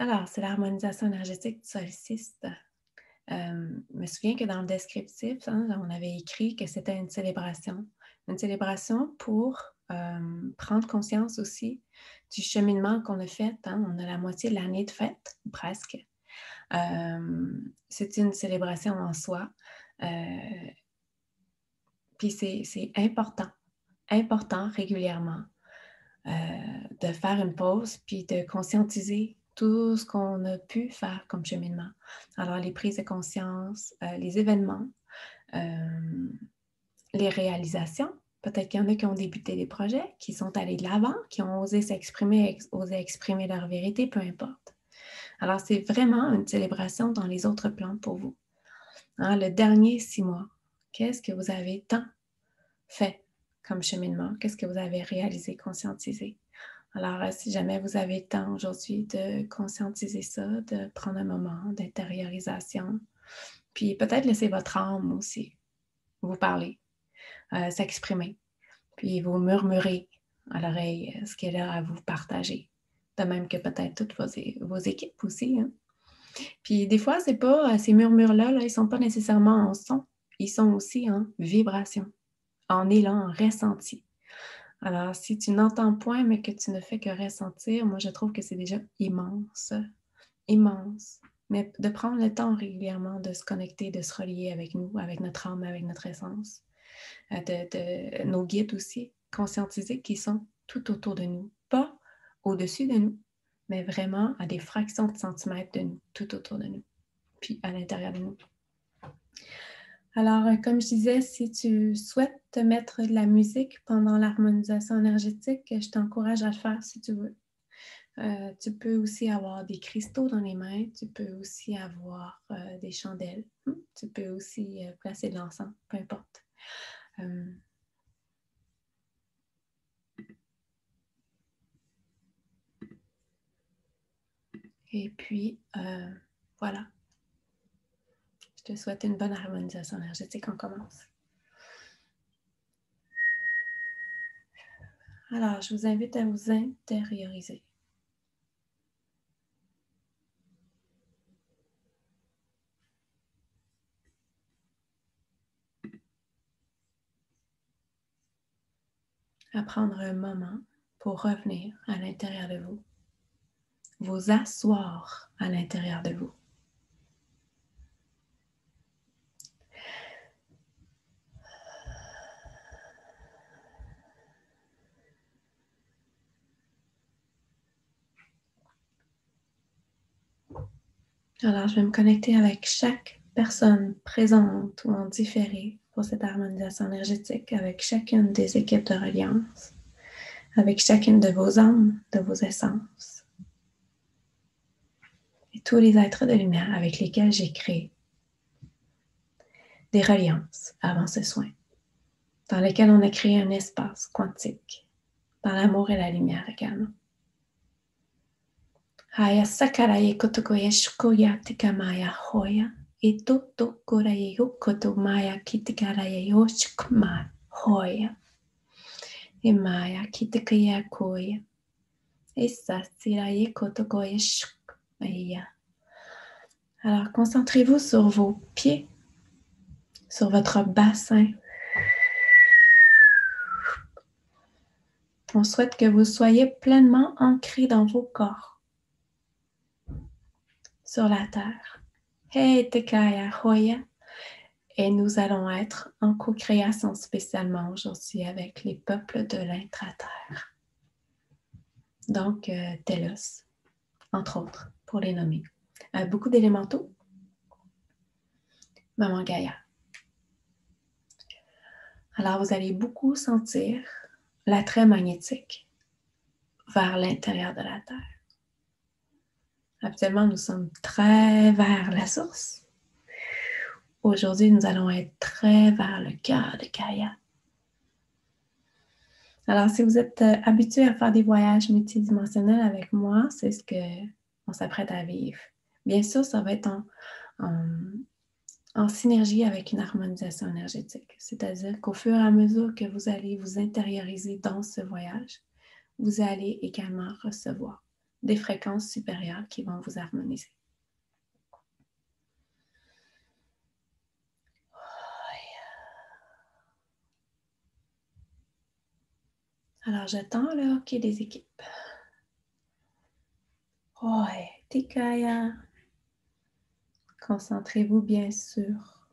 Alors, c'est l'harmonisation énergétique du solstice. Je me souviens que dans le descriptif, on avait écrit que c'était une célébration. Une célébration pour prendre conscience aussi du cheminement qu'on a fait. On a la moitié de l'année de fête, presque. C'est une célébration en soi. Puis c'est important régulièrement de faire une pause puis de conscientiser tout ce qu'on a pu faire comme cheminement. Alors, les prises de conscience, les événements, les réalisations. Peut-être qu'il y en a qui ont débuté des projets, qui sont allés de l'avant, qui ont osé s'exprimer, osé exprimer leur vérité, peu importe. Alors, c'est vraiment une célébration dans les autres plans pour vous. Le dernier 6 mois, qu'est-ce que vous avez tant fait comme cheminement? Qu'est-ce que vous avez réalisé, conscientisé? Alors, si jamais vous avez le temps aujourd'hui de conscientiser ça, de prendre un moment d'intériorisation, puis peut-être laisser votre âme aussi vous parler, s'exprimer, puis vous murmurer à l'oreille ce qu'elle a à vous partager. De même que peut-être toutes vos équipes aussi. Puis des fois, c'est pas ces murmures-là, ils ne sont pas nécessairement en son, ils sont aussi en vibration, en élan, en ressenti. Alors, si tu n'entends point, mais que tu ne fais que ressentir, moi, je trouve que c'est déjà immense, immense. Mais de prendre le temps régulièrement de se connecter, de se relier avec nous, avec notre âme, avec notre essence, de nos guides aussi, conscientiser qu'ils sont tout autour de nous, pas au-dessus de nous, mais vraiment à des fractions de centimètres de nous, tout autour de nous, puis à l'intérieur de nous. Alors, comme je disais, si tu souhaites te mettre de la musique pendant l'harmonisation énergétique, je t'encourage à le faire si tu veux. Tu peux aussi avoir des cristaux dans les mains, tu peux aussi avoir des chandelles, tu peux aussi placer de l'encens, peu importe. Et puis, voilà. Je te souhaite une bonne harmonisation énergétique. On commence. Alors, je vous invite à vous intérioriser. À prendre un moment pour revenir à l'intérieur de vous. Vous asseoir à l'intérieur de vous. Alors, je vais me connecter avec chaque personne présente ou en différé pour cette harmonisation énergétique, avec chacune des équipes de reliance, avec chacune de vos âmes, de vos essences, et tous les êtres de lumière avec lesquels j'ai créé des reliances avant ce soin, dans lesquels on a créé un espace quantique, dans l'amour et la lumière également. Haya sakaraye kotokoye shukoya tikamaya hoya. Itoto koraye yokoto maya kitikaraye yoshikma hoya. Emaya kitikaya koya. Esa siraye kotokoye shukmaya. Alors, concentrez-vous sur vos pieds, sur votre bassin. On souhaite que vous soyez pleinement ancrés dans vos corps, sur la terre. Hey tekaya hoya. Et nous allons être en co-création spécialement aujourd'hui avec les peuples de l'intra-terre. Donc, Telos, entre autres, pour les nommer. Beaucoup d'élémentaux. Maman Gaïa. Alors, vous allez beaucoup sentir l'attrait magnétique vers l'intérieur de la Terre. Habituellement, nous sommes très vers la source. Aujourd'hui, nous allons être très vers le cœur de Gaïa. Alors, si vous êtes habitué à faire des voyages multidimensionnels avec moi, c'est ce qu'on s'apprête à vivre. Bien sûr, ça va être en synergie avec une harmonisation énergétique. C'est-à-dire qu'au fur et à mesure que vous allez vous intérioriser dans ce voyage, vous allez également recevoir des fréquences supérieures qui vont vous harmoniser. Alors, j'attends le hockey des équipes. Tikaya. Concentrez-vous bien sur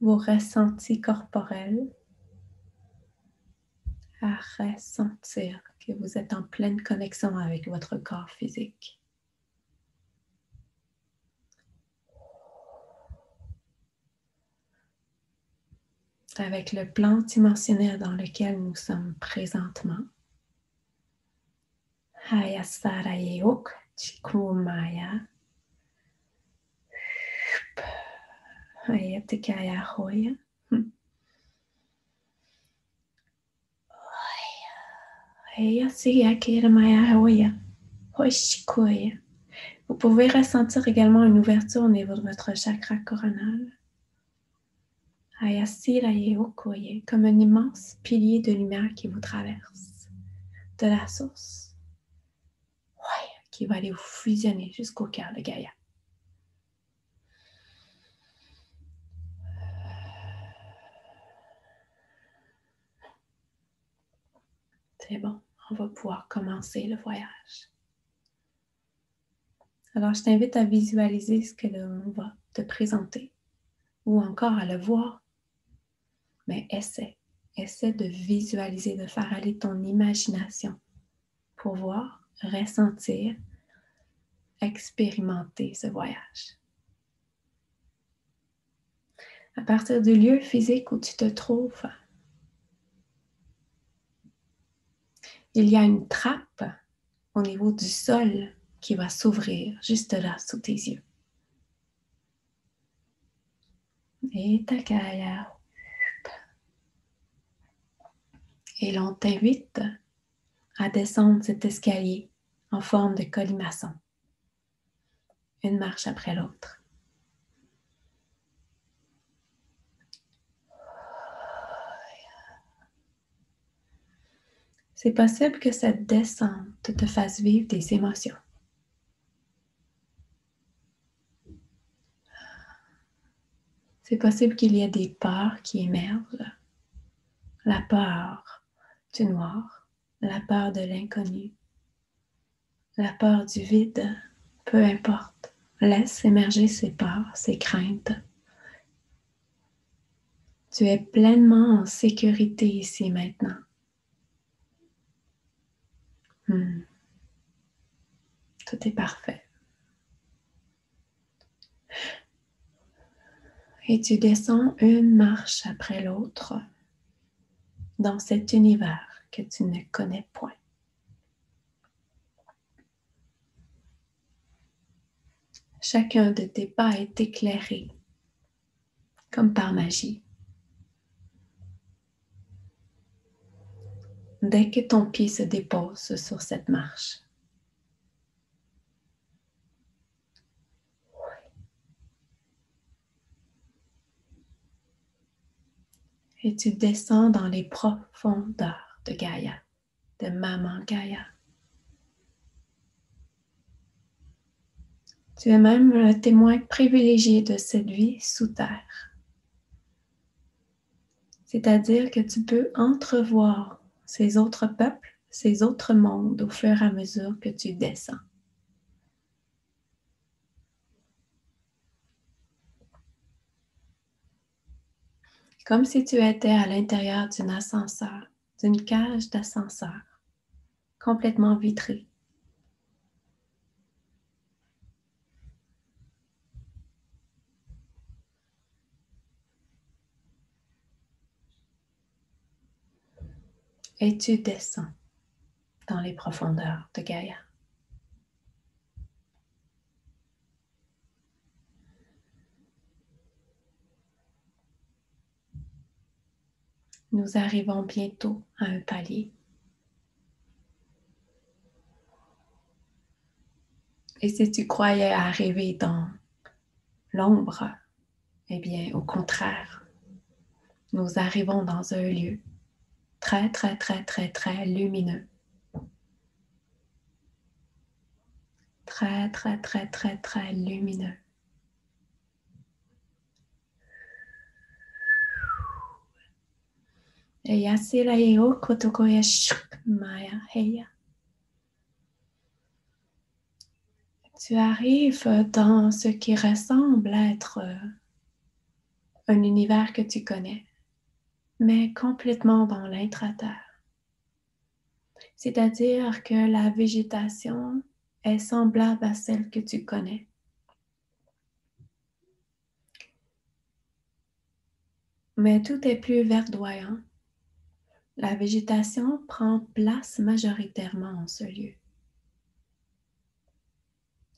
vos ressentis corporels, à ressentir que vous êtes en pleine connexion avec votre corps physique. Avec le plan dimensionnel dans lequel nous sommes présentement. Hayasarayok Chikumaya. Hayatikaya Hoya. Hayasiyakiramaya Hoya. Hoshikoya. Vous pouvez ressentir également une ouverture au niveau de votre chakra coronal. Hayasirayeokoye, comme un immense pilier de lumière qui vous traverse de la source, qui va aller vous fusionner jusqu'au cœur de Gaïa. C'est bon, on va pouvoir commencer le voyage. Alors, je t'invite à visualiser ce que l'on va te présenter ou encore à le voir. Mais essaie de visualiser, de faire aller ton imagination pour voir, ressentir, expérimenter ce voyage. À partir du lieu physique où tu te trouves, il y a une trappe au niveau du sol qui va s'ouvrir juste là sous tes yeux. Et Takaya. Et l'on t'invite à descendre cet escalier en forme de colimaçon, une marche après l'autre. C'est possible que cette descente te fasse vivre des émotions. C'est possible qu'il y ait des peurs qui émergent. La peur du noir, la peur de l'inconnu, la peur du vide, peu importe. Laisse émerger ces peurs, ces craintes. Tu es pleinement en sécurité ici maintenant. Tout est parfait. Et tu descends une marche après l'autre dans cet univers que tu ne connais point. Chacun de tes pas est éclairé, comme par magie. Dès que ton pied se dépose sur cette marche, et tu descends dans les profondeurs de Gaïa, de Maman Gaïa. Tu es même le témoin privilégié de cette vie sous terre. C'est-à-dire que tu peux entrevoir ces autres peuples, ces autres mondes au fur et à mesure que tu descends. Comme si tu étais à l'intérieur d'un ascenseur, d'une cage d'ascenseur, complètement vitrée. Et tu descends dans les profondeurs de Gaïa. Nous arrivons bientôt à un palier. Et si tu croyais arriver dans l'ombre, eh bien, au contraire, nous arrivons dans un lieu très, très, très, très, très lumineux. très, très, très, très, très lumineux. Eya sila eo kotokoya shuk maya heya. Tu arrives dans ce qui ressemble être un univers que tu connais, mais complètement dans l'intra-terre. C'est-à-dire que la végétation est semblable à celle que tu connais. Mais tout est plus verdoyant. La végétation prend place majoritairement en ce lieu.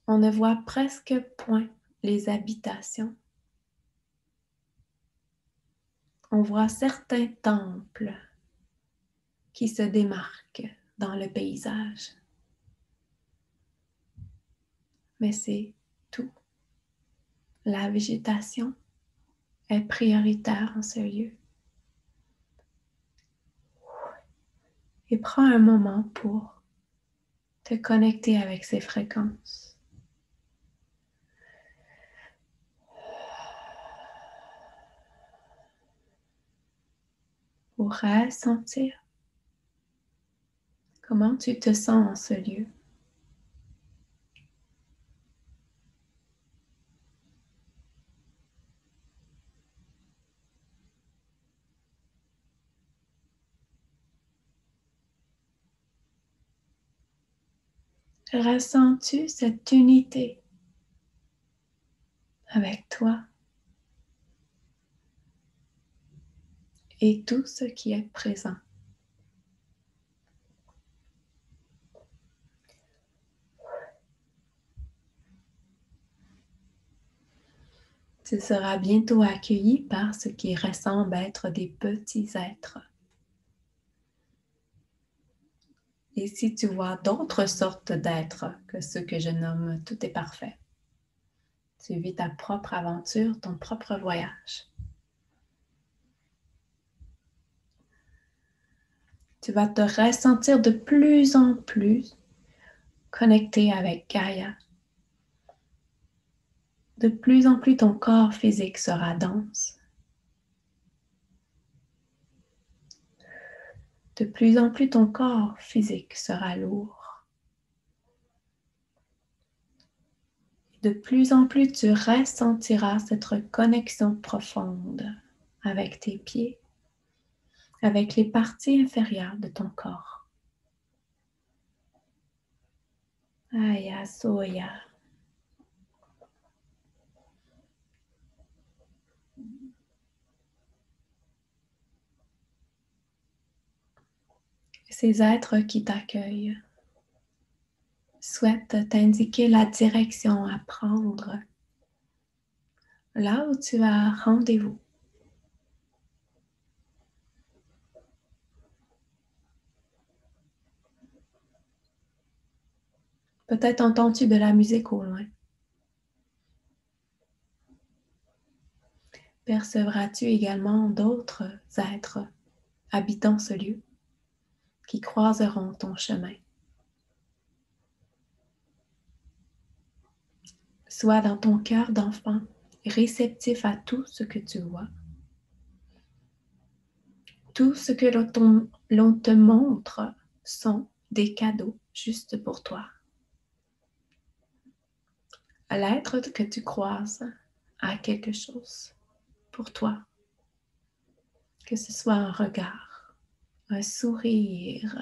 On ne voit presque point les habitations. On voit certains temples qui se démarquent dans le paysage. Mais c'est tout. La végétation est prioritaire en ce lieu. Et prends un moment pour te connecter avec ces fréquences. Pour ressentir comment tu te sens en ce lieu. Ressens-tu cette unité avec toi et tout ce qui est présent? Tu seras bientôt accueilli par ce qui ressemble être des petits êtres. Et si tu vois d'autres sortes d'êtres que ceux que je nomme tout est parfait, tu vis ta propre aventure, ton propre voyage. Tu vas te ressentir de plus en plus connecté avec Gaïa. De plus en plus ton corps physique sera dense. De plus en plus ton corps physique sera lourd. De plus en plus tu ressentiras cette connexion profonde avec tes pieds, avec les parties inférieures de ton corps. Aya Soya. Ces êtres qui t'accueillent souhaitent t'indiquer la direction à prendre là où tu as rendez-vous. Peut-être entends-tu de la musique au loin. Percevras-tu également d'autres êtres habitant ce lieu qui croiseront ton chemin? Sois dans ton cœur d'enfant réceptif à tout ce que tu vois. Tout ce que l'on te montre sont des cadeaux juste pour toi. L'être que tu croises a quelque chose pour toi. Que ce soit un regard, un sourire,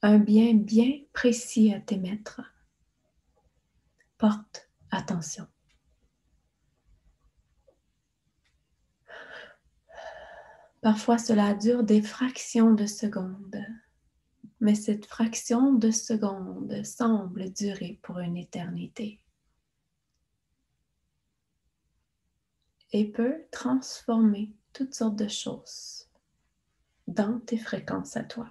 un bien bien précis à t'émettre. Porte attention. Parfois, cela dure des fractions de secondes, mais cette fraction de seconde semble durer pour une éternité et peut transformer toutes sortes de choses dans tes fréquences à toi.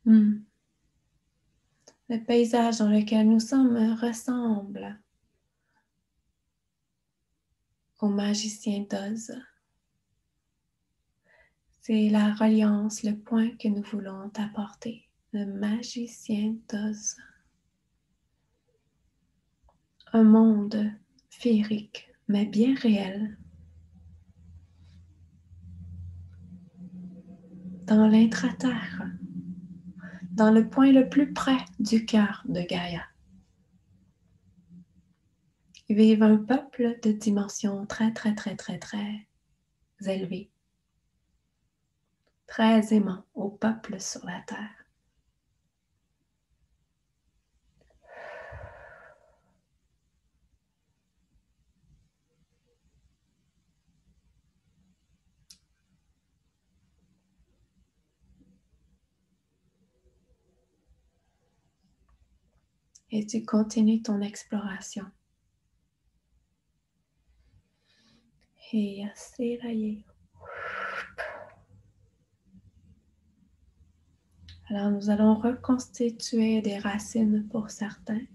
Le paysage dans lequel nous sommes ressemble au magicien d'Oz. C'est la reliance, le point que nous voulons apporter. Le magicien d'Oz. Un monde féerique, mais bien réel. Dans l'intraterre, dans le point le plus près du cœur de Gaïa, vivent un peuple de dimension très élevée, très aimant au peuple sur la terre. Et tu continues ton exploration. Alors nous allons reconstituer des racines pour certains,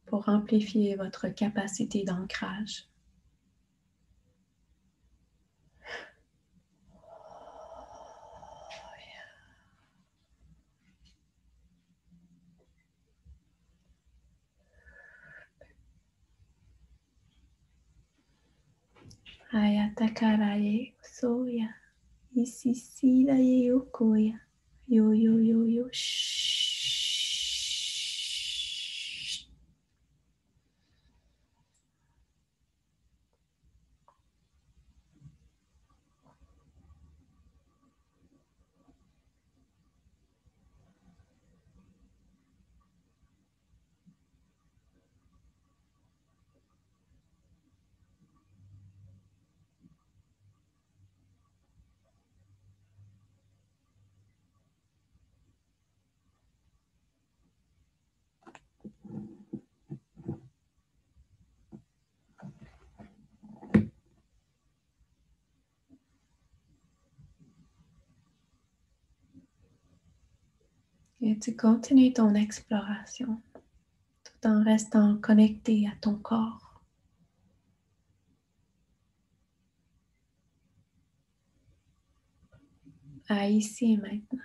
pour amplifier votre capacité d'ancrage. Ayatakaraye soya, isisilaye yokoya, yo yo yo yo. Et tu continues ton exploration tout en restant connecté à ton corps. À ici et maintenant.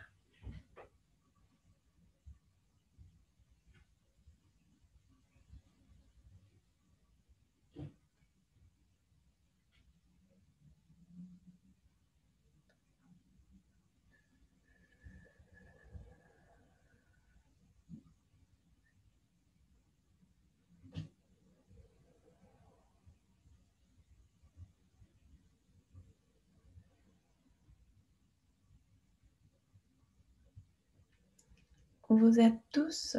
Vous êtes tous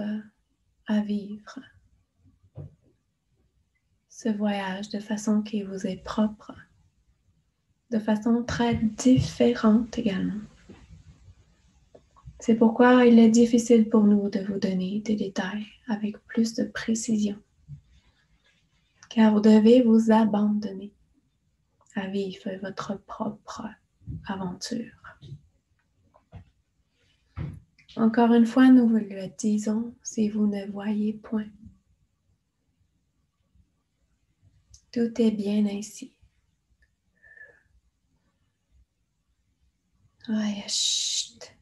à vivre ce voyage de façon qui vous est propre, de façon très différente également. C'est pourquoi il est difficile pour nous de vous donner des détails avec plus de précision, car vous devez vous abandonner à vivre votre propre aventure. Encore une fois, nous vous le disons, si vous ne voyez point, tout est bien ainsi. Chut.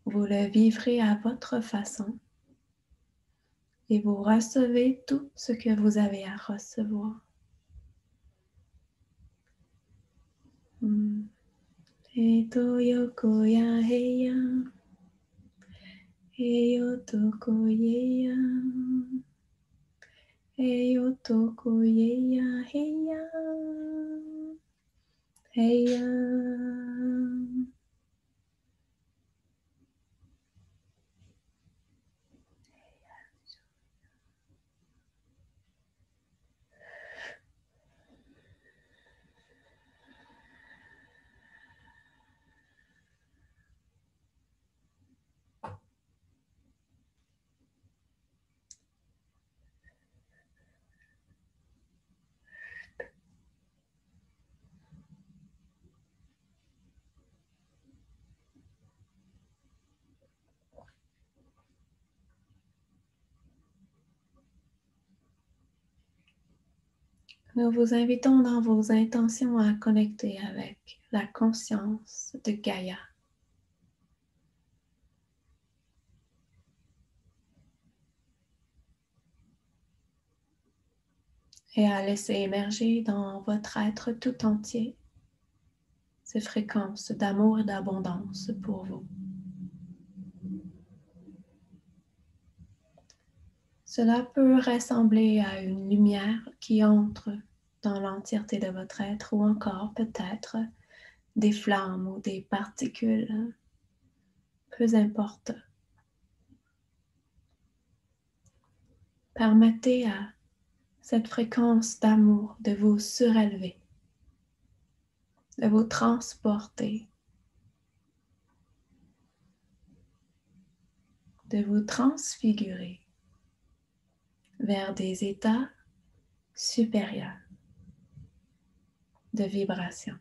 Vous le vivrez à votre façon et vous recevez tout ce que vous avez à recevoir. Eto yoko ya heya, eyo toko yeya, eyo toko yeya heya, heya. Nous vous invitons dans vos intentions à connecter avec la conscience de Gaïa. Et à laisser émerger dans votre être tout entier ces fréquences d'amour et d'abondance pour vous. Cela peut ressembler à une lumière qui entre dans l'entièreté de votre être ou encore peut-être des flammes ou des particules, peu importe. Permettez à cette fréquence d'amour de vous surélever, de vous transporter, de vous transfigurer vers des états supérieurs de vibration.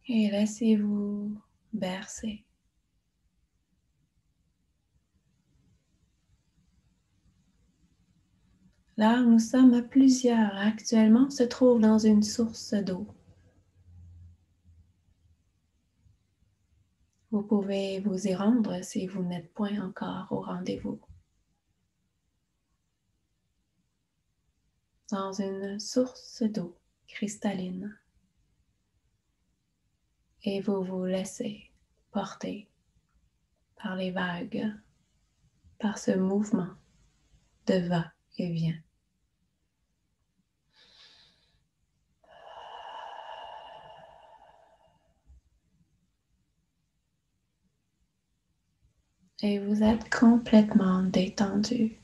Et laissez-vous bercer. Là où nous sommes à plusieurs actuellement se trouve dans une source d'eau. Vous pouvez vous y rendre si vous n'êtes point encore au rendez-vous. Dans une source d'eau cristalline. Et vous vous laissez porter par les vagues, par ce mouvement de va-et-vient. Et vous êtes complètement détendu.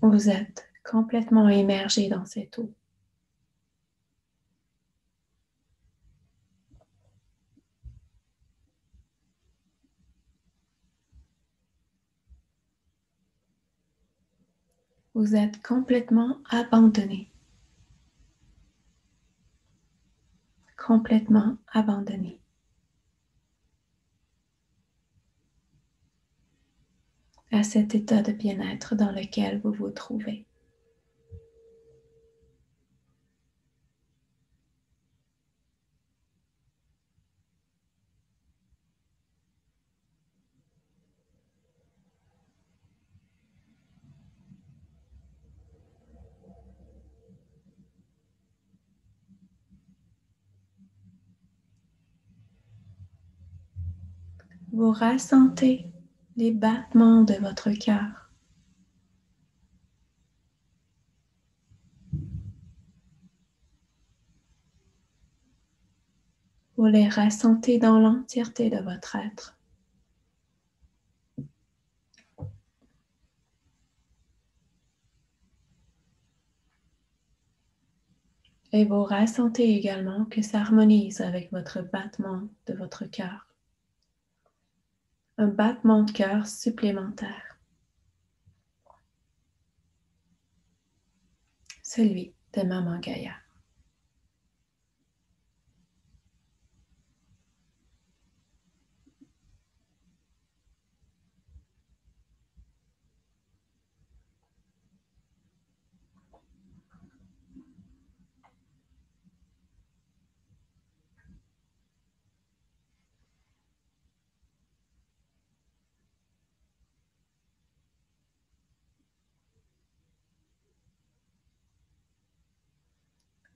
Vous êtes complètement immergé dans cette eau. Vous êtes complètement abandonné. Complètement abandonné. À cet état de bien-être dans lequel vous vous trouvez. Vous ressentez les battements de votre cœur. Vous les ressentez dans l'entièreté de votre être. Et vous ressentez également que ça harmonise avec votre battement de votre cœur. Un battement de cœur supplémentaire. Celui de Maman Gaïa.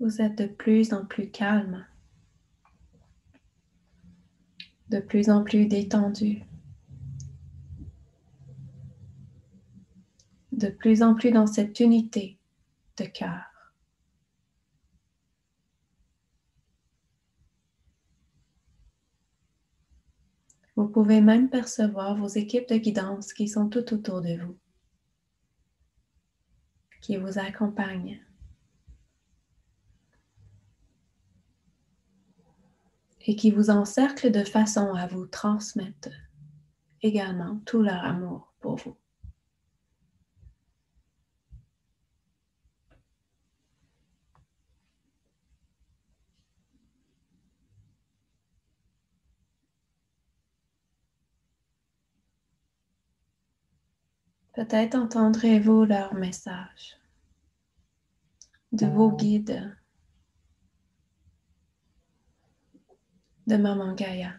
Vous êtes de plus en plus calme, de plus en plus détendu, de plus en plus dans cette unité de cœur. Vous pouvez même percevoir vos équipes de guidance qui sont tout autour de vous. qui vous accompagnent et qui vous encerclent de façon à vous transmettre également tout leur amour pour vous. Peut-être entendrez-vous leur message de vos guides, de Maman Gaïa.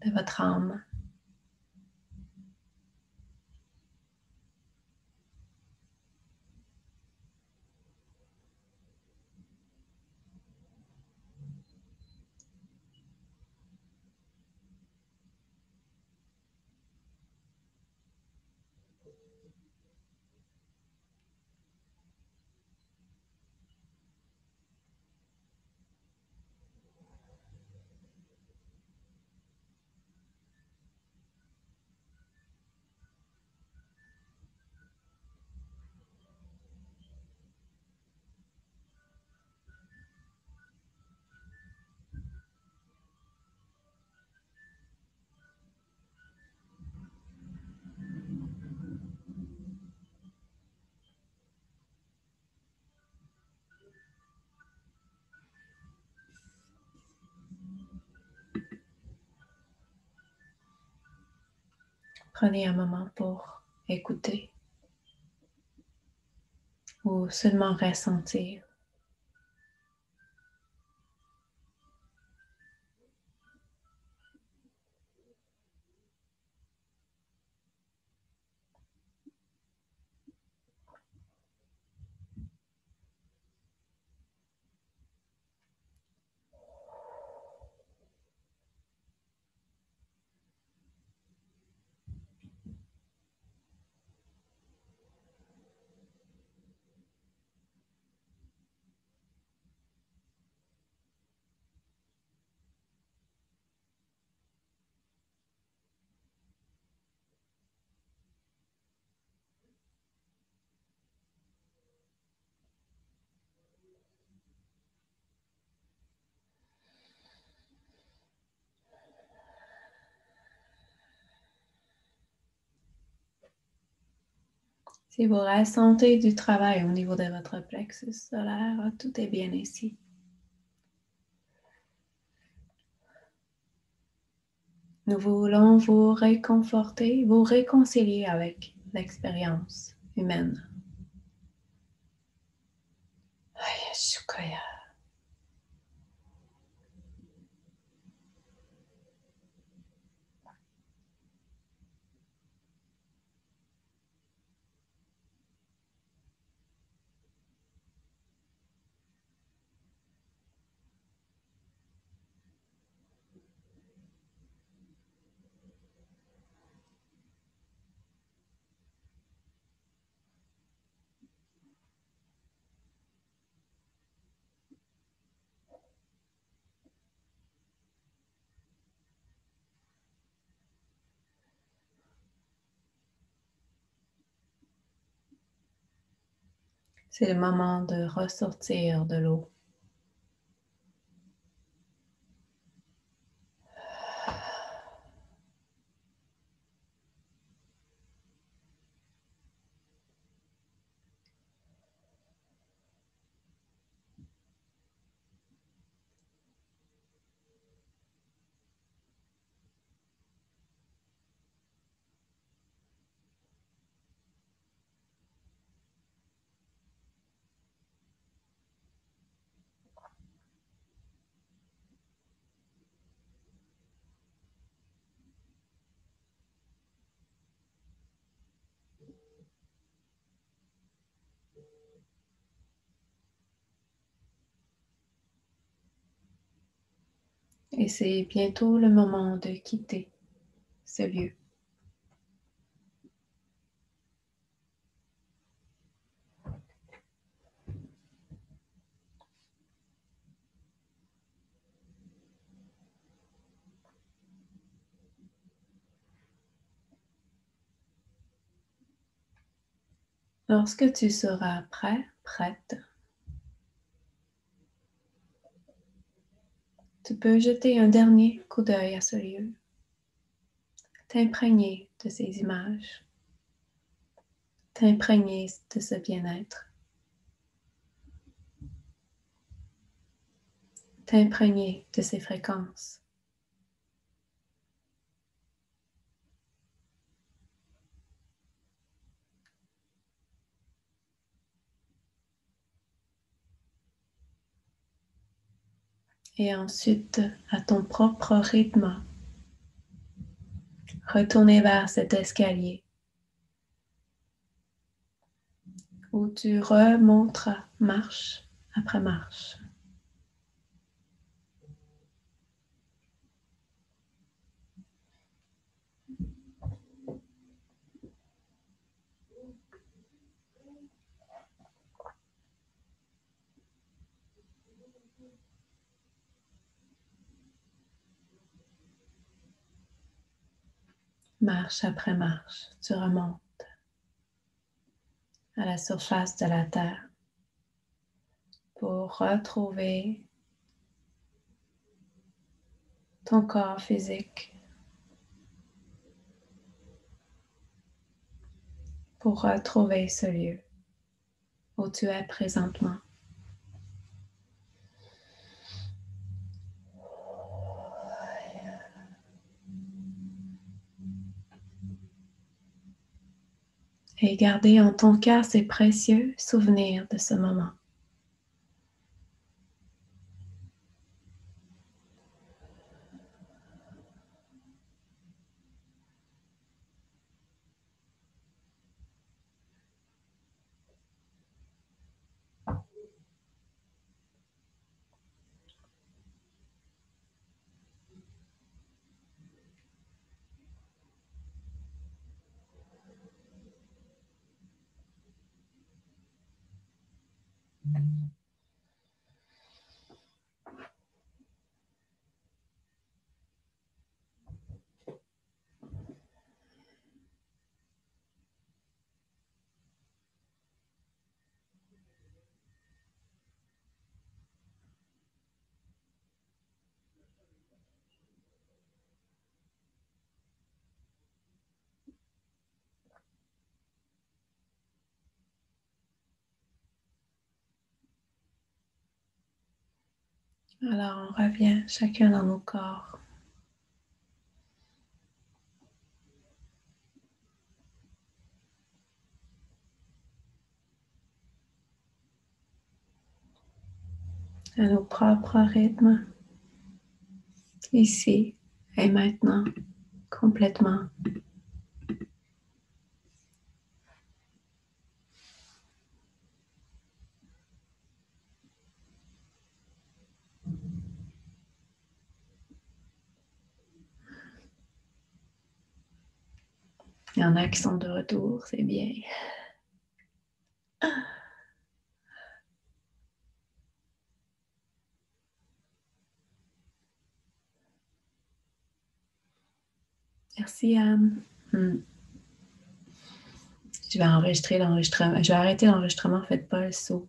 De votre âme. Prenez un moment pour écouter ou seulement ressentir. Si vous ressentez du travail au niveau de votre plexus solaire, tout est bien ici. Nous voulons vous réconforter, vous réconcilier avec l'expérience humaine. Ayashukaya. C'est le moment de ressortir de l'eau. Et c'est bientôt le moment de quitter ce lieu. Lorsque tu seras prêt, prête, tu peux jeter un dernier coup d'œil à ce lieu, t'imprégner de ces images, t'imprégner de ce bien-être, t'imprégner de ces fréquences. Et ensuite, à ton propre rythme, retourner vers cet escalier où tu remonteras marche après marche. Marche après marche, tu remontes à la surface de la terre pour retrouver ton corps physique, pour retrouver ce lieu où tu es présentement. Et garder en ton cœur ces précieux souvenirs de ce moment. Alors on revient chacun dans nos corps. À nos propres rythmes, ici et maintenant, complètement. Il y en a qui sont de retour, c'est bien. Merci Anne. Je vais enregistrer l'enregistrement. Je vais arrêter l'enregistrement, faites pas le saut.